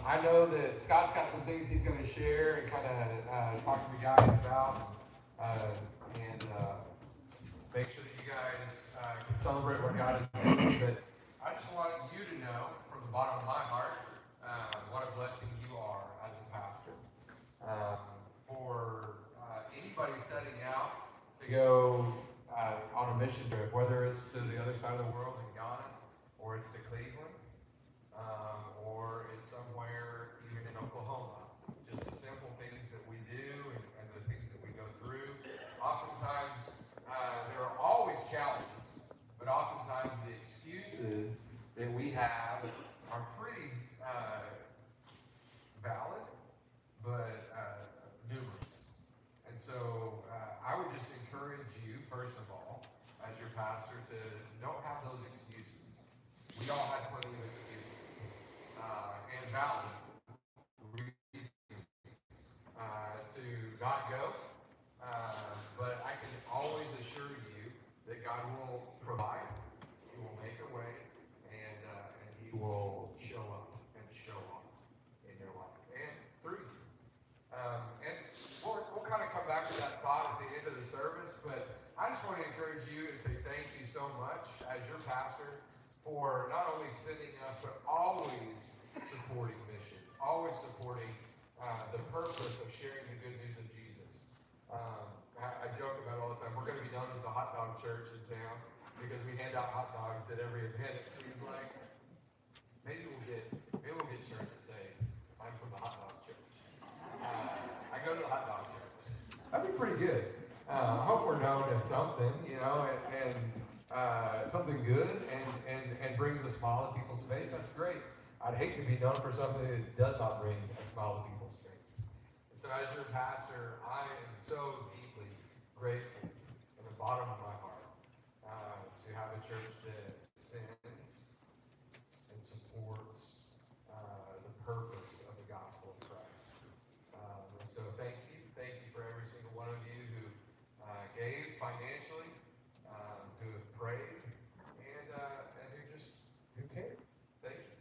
I know that Scott's got some things he's going to share and kind of talk to the guys about, and make sure that you guys can celebrate what God is doing. But I just want you to know, from the bottom of my heart, what a blessing you are as a pastor. For anybody setting out to go on a mission trip, whether it's to the other side of the world in Ghana, or it's to Cleveland, or it's somewhere even in Oklahoma. Just the simple things that we do and the things that we go through. Oftentimes, there are always challenges, but oftentimes the excuses that we have are pretty valid, but numerous. And so I would just encourage you, first of all, as your pastor, to don't have those excuses. We all had plenty of excuses, and valid reasons to not go. But I can always assure you that God will provide, He will make a way, and He will show up and show off in your life and through you. And we'll kind of come back to that thought at the end of the service, but I just want to encourage you and say thank you so much as your pastor for not only sending us, but always supporting missions, always supporting the purpose of sharing the good news of Jesus. I joke about it all the time. We're going to be known as the hot dog church in town because we hand out hot dogs at every event, it seems like. Maybe we'll get shirts that say, I'm from the hot dog church. I go to the hot dog church. That'd be pretty good. I hope we're known as something, and something good and brings a smile to people's face. That's great. I'd hate to be known for something that does not bring a smile to people's face. And so as your pastor, I am so deeply grateful from the bottom of my heart to have a church that sends and supports the purpose of the gospel of Christ. And so thank you for every single one of you who gave financially, who have prayed, and who cared. Thank you,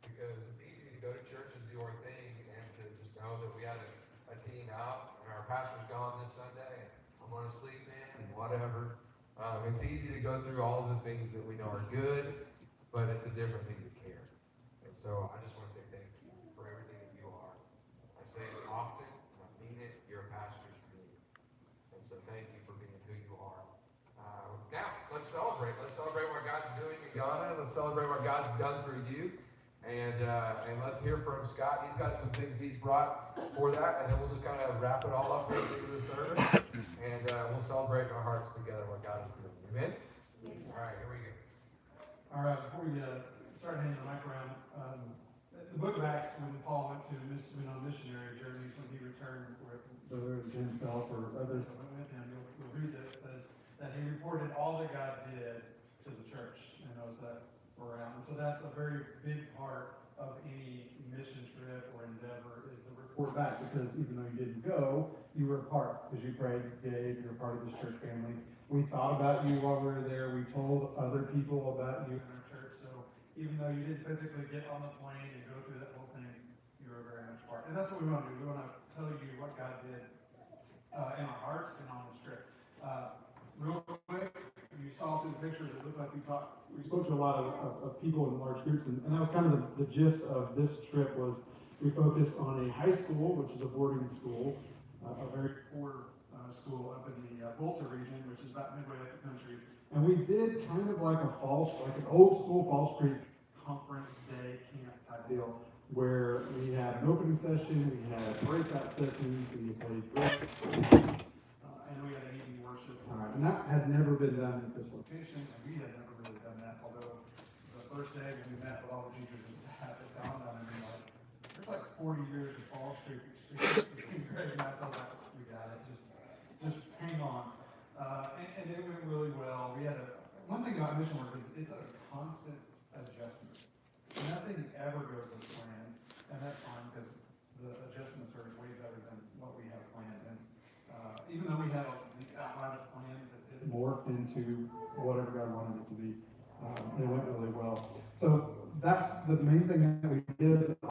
because it's easy to go to church and do our thing, and to just know that we had a team out, and our pastor's gone this Sunday, and I'm going to sleep in, and whatever. It's easy to go through all of the things that we know are good, but it's a different thing to care. And so I just want to say thank you for everything that you are. I say it often, and I mean it. You're a pastor's dream. And so thank you for being who you are. Now, let's celebrate. Let's celebrate what God's doing in Ghana. Let's celebrate what God's done through you. And let's hear from Scott. He's got some things he's brought for that. And then we'll just kind of wrap it all up at the end of the service. And we'll celebrate in our hearts together what God is doing. Amen? All right, here we go. All right, before we start handing the mic around, the book of Acts, when Paul went on missionary journeys, when he returned, whether it was himself or others that went with him, you'll read that it says that he reported all that God did to the church and those that were around. And so that's a very big part of any mission trip or endeavor, is the report back, because even though you didn't go, you were a part, because you prayed, gave, you were part of this church family. We thought about you while we were there. We told other people about you in our church. So even though you didn't physically get on the plane and go through that whole thing, you were very much part. And that's what we want to do. We want to tell you what God did in our hearts and on this trip. Real quick, you saw through the pictures, it looked like we spoke to a lot of people in large groups, and that was kind of the gist of this trip. Was we focused on a high school, which is a boarding school, a very poor school up in the Volta region, which is about midway up the country. And we did kind of like an old school Falls Creek conference day camp type deal, where we had an opening session, we had breakout sessions, we played and we had an evening worship time. And that had never been done at this location, and we had never really done that, although the first day when we met with all the teachers and staff, it dawned on me like, there's like 40 years of Falls Creek experience between Greg and myself. We got it. Just hang on. And it went really well. We had one thing about mission work is it's a constant adjustment. Nothing ever goes as planned, and that's fine because the adjustments are way better than what we have planned. And even though we had the outline of plans, it morphed into whatever God wanted it to be. And it went really well. So that's the main thing that we did.